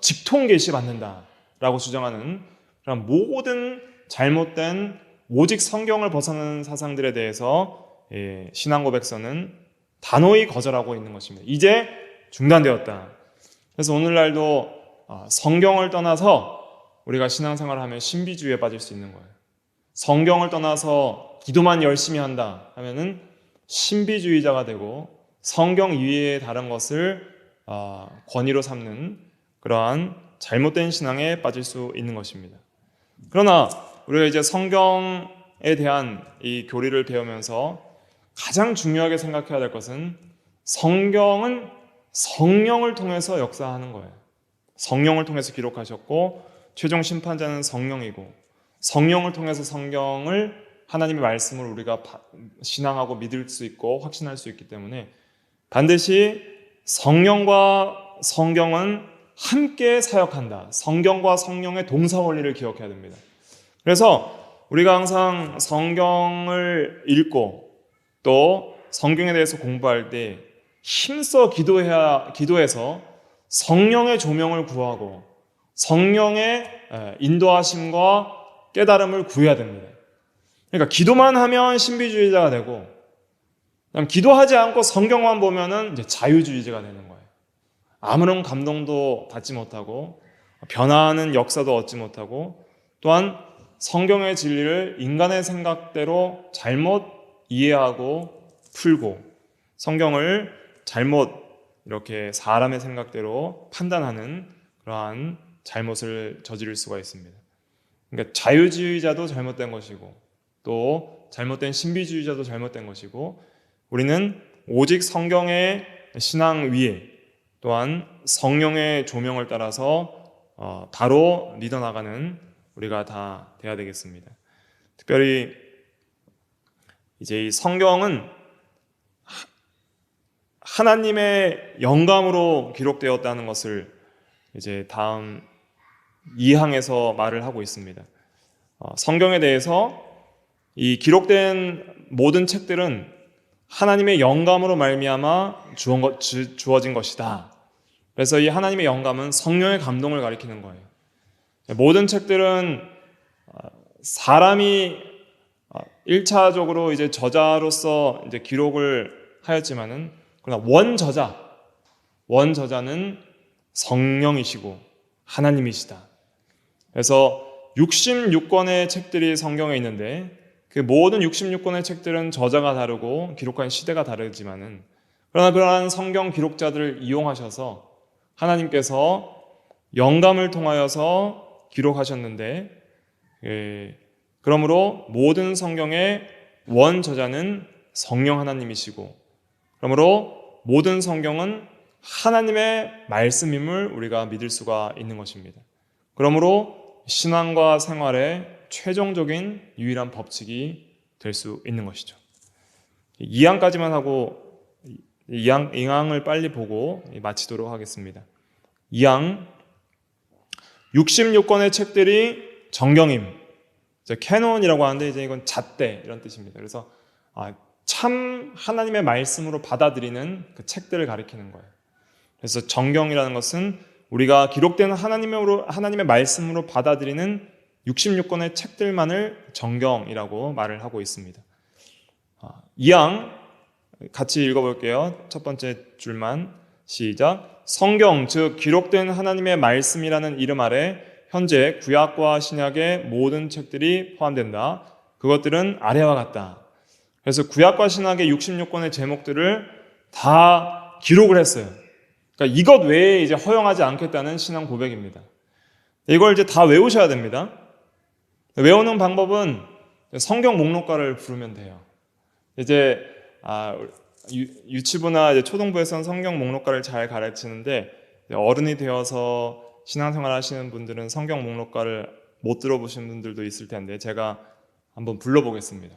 Speaker 1: 직통 계시받는다라고 주장하는 그런 모든 잘못된 오직 성경을 벗어나는 사상들에 대해서 신앙 고백서는 단호히 거절하고 있는 것입니다. 이제 중단되었다. 그래서 오늘날도 성경을 떠나서 우리가 신앙생활을 하면 신비주의에 빠질 수 있는 거예요. 성경을 떠나서 기도만 열심히 한다 하면은 신비주의자가 되고 성경 이외의 다른 것을 권위로 삼는 그러한 잘못된 신앙에 빠질 수 있는 것입니다. 그러나 우리가 이제 성경에 대한 이 교리를 배우면서 가장 중요하게 생각해야 될 것은 성경은 성령을 통해서 역사하는 거예요. 성령을 통해서 기록하셨고 최종 심판자는 성령이고, 성령을 통해서 성경을 하나님의 말씀을 우리가 신앙하고 믿을 수 있고 확신할 수 있기 때문에 반드시 성령과 성경은 함께 사역한다. 성경과 성령의 동사 원리를 기억해야 됩니다. 그래서 우리가 항상 성경을 읽고 또 성경에 대해서 공부할 때 힘써 기도해서 성령의 조명을 구하고 성령의 인도하심과 깨달음을 구해야 됩니다. 그러니까 기도만 하면 신비주의자가 되고, 그냥 기도하지 않고 성경만 보면은 이제 자유주의자가 되는 거예요. 아무런 감동도 받지 못하고 변화하는 역사도 얻지 못하고, 또한 성경의 진리를 인간의 생각대로 잘못 이해하고 풀고 성경을 잘못 이렇게 사람의 생각대로 판단하는 그러한 잘못을 저지를 수가 있습니다. 그러니까 자유주의자도 잘못된 것이고 또 잘못된 신비주의자도 잘못된 것이고 우리는 오직 성경의 신앙 위에 또한 성령의 조명을 따라서 바로 믿어 나가는 우리가 다 돼야 되겠습니다. 특별히 이제 이 성경은 하나님의 영감으로 기록되었다는 것을 이제 다음 2항에서 말을 하고 있습니다. 성경에 대해서 이 기록된 모든 책들은 하나님의 영감으로 말미암아 주어진 것이다. 그래서 이 하나님의 영감은 성령의 감동을 가리키는 거예요. 모든 책들은 사람이 1차적으로 이제 저자로서 이제 기록을 하였지만은 그러나 원저자는 성령이시고 하나님이시다. 그래서 66권의 책들이 성경에 있는데 그 모든 66권의 책들은 저자가 다르고 기록한 시대가 다르지만은 그러나 그러한 성경 기록자들을 이용하셔서 하나님께서 영감을 통하여서 기록하셨는데 그러므로 모든 성경의 원저자는 성령 하나님이시고 그러므로 모든 성경은 하나님의 말씀임을 우리가 믿을 수가 있는 것입니다. 그러므로 신앙과 생활의 최종적인 유일한 법칙이 될 수 있는 것이죠. 2항까지만 하고 2항을 빨리 보고 마치도록 하겠습니다. 2항 66권의 책들이 정경임, 캐논이라고 하는데 이제 이건 잣대 이런 뜻입니다. 그래서 참 하나님의 말씀으로 받아들이는 그 책들을 가리키는 거예요. 그래서 정경이라는 것은 우리가 기록된 하나님의 말씀으로 받아들이는 66권의 책들만을 정경이라고 말을 하고 있습니다. 2항 같이 읽어볼게요. 첫 번째 줄만 시작. 성경 즉 기록된 하나님의 말씀이라는 이름 아래 현재 구약과 신약의 모든 책들이 포함된다. 그것들은 아래와 같다. 그래서 구약과 신약의 66권의 제목들을 다 기록을 했어요. 그러니까 이것 외에 이제 허용하지 않겠다는 신앙 고백입니다. 이걸 이제 다 외우셔야 됩니다. 외우는 방법은 성경 목록가를 부르면 돼요. 이제 유치부나 이제 초등부에서는 성경 목록가를 잘 가르치는데 어른이 되어서 신앙생활 하시는 분들은 성경 목록가를 못 들어보신 분들도 있을 텐데 제가 한번 불러보겠습니다.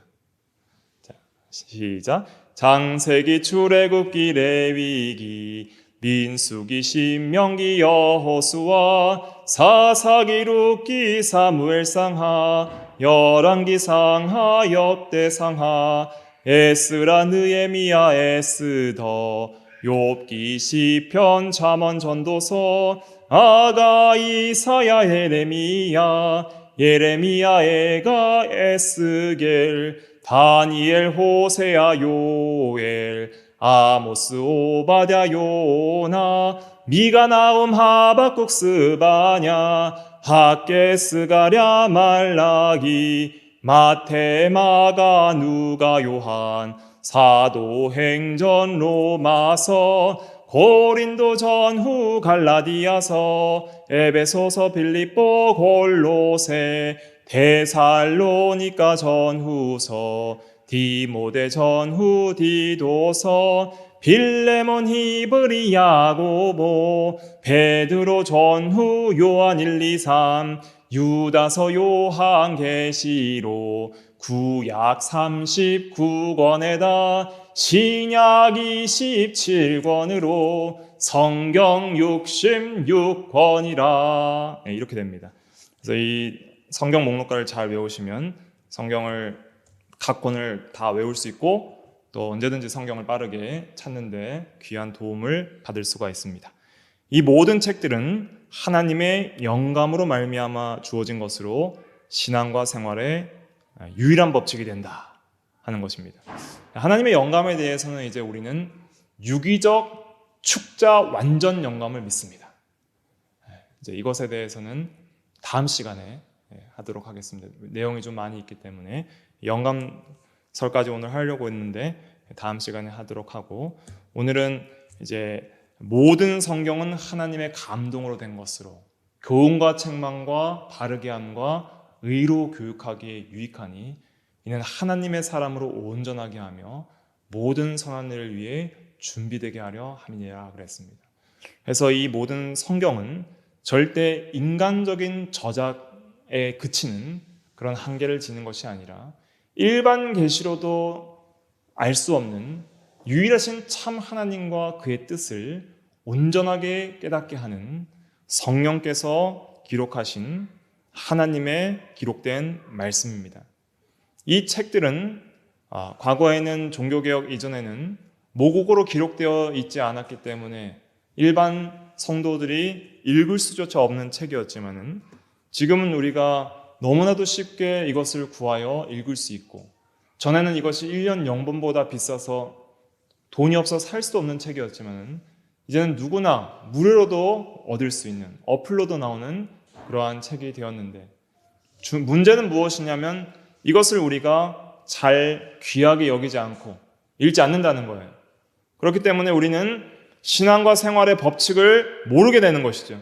Speaker 1: 자, 시작. 창세기, 출애굽기, 레위기, 민수기, 신명기, 여호수아, 사사기, 룻기, 사무엘상하, 열왕기상하, 역대상하, 에스라, 느헤미야, 에스더, 욥기, 시편, 잠언, 전도서, 아가, 이사야, 예레미야, 에가, 에스겔, 다니엘, 호세야, 요엘, 아모스, 오바댜, 요나, 미가, 나움, 하박국, 스바냐, 학개, 스가랴, 말라기, 마태, 마가, 누가, 요한, 사도행전, 로마서, 고린도, 전후, 갈라디아서, 에베소서, 빌립보, 골로새, 데살로니가, 전후서, 디모데, 전후, 디도서, 빌레몬, 히브리, 야고보, 베드로, 전후, 요한, 1, 2, 3, 유다서, 요한, 계시록, 구약 39권에다 신약 27권으로 성경 66권이라 이렇게 됩니다. 그래서 이 성경 목록가를 잘 외우시면 성경을 각 권을 다 외울 수 있고 또 언제든지 성경을 빠르게 찾는데 귀한 도움을 받을 수가 있습니다. 이 모든 책들은 하나님의 영감으로 말미암아 주어진 것으로 신앙과 생활의 유일한 법칙이 된다 하는 것입니다. 하나님의 영감에 대해서는 이제 우리는 유기적 축자 완전 영감을 믿습니다. 이제 이것에 대해서는 다음 시간에 하도록 하겠습니다. 내용이 좀 많이 있기 때문에 영감설까지 오늘 하려고 했는데 다음 시간에 하도록 하고, 오늘은 이제 모든 성경은 하나님의 감동으로 된 것으로 교훈과 책망과 바르게 함과 의로 교육하기에 유익하니 이는 하나님의 사람으로 온전하게 하며 모든 선한 일을 위해 준비되게 하려 함이니라 그랬습니다. 그래서 이 모든 성경은 절대 인간적인 저작에 그치는 그런 한계를 지는 것이 아니라 일반 계시로도 알 수 없는 유일하신 참 하나님과 그의 뜻을 온전하게 깨닫게 하는 성령께서 기록하신 하나님의 기록된 말씀입니다. 이 책들은 과거에는 종교개혁 이전에는 모국어로 기록되어 있지 않았기 때문에 일반 성도들이 읽을 수조차 없는 책이었지만은 지금은 우리가 너무나도 쉽게 이것을 구하여 읽을 수 있고, 전에는 이것이 1년 영번보다 비싸서 돈이 없어 살 수 없는 책이었지만은 이제는 누구나 무료로도 얻을 수 있는 어플로도 나오는 그러한 책이 되었는데, 문제는 무엇이냐면 이것을 우리가 잘 귀하게 여기지 않고 읽지 않는다는 거예요. 그렇기 때문에 우리는 신앙과 생활의 법칙을 모르게 되는 것이죠.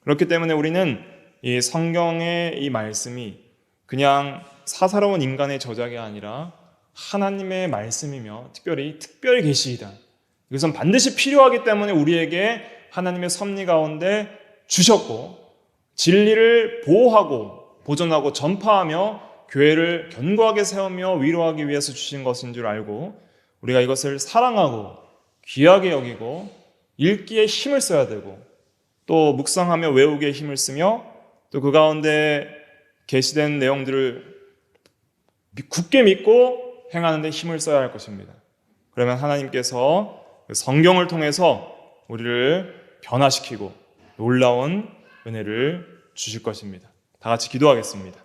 Speaker 1: 그렇기 때문에 우리는 이 성경의 이 말씀이 그냥 사사로운 인간의 저작이 아니라 하나님의 말씀이며 특별히 특별 계시이다. 이것은 반드시 필요하기 때문에 우리에게 하나님의 섭리 가운데 주셨고, 진리를 보호하고 보존하고 전파하며 교회를 견고하게 세우며 위로하기 위해서 주신 것인 줄 알고 우리가 이것을 사랑하고 귀하게 여기고 읽기에 힘을 써야 되고, 또 묵상하며 외우기에 힘을 쓰며, 또 그 가운데 계시된 내용들을 굳게 믿고 행하는 데 힘을 써야 할 것입니다. 그러면 하나님께서 성경을 통해서 우리를 변화시키고 놀라운 은혜를 주실 것입니다. 다 같이 기도하겠습니다.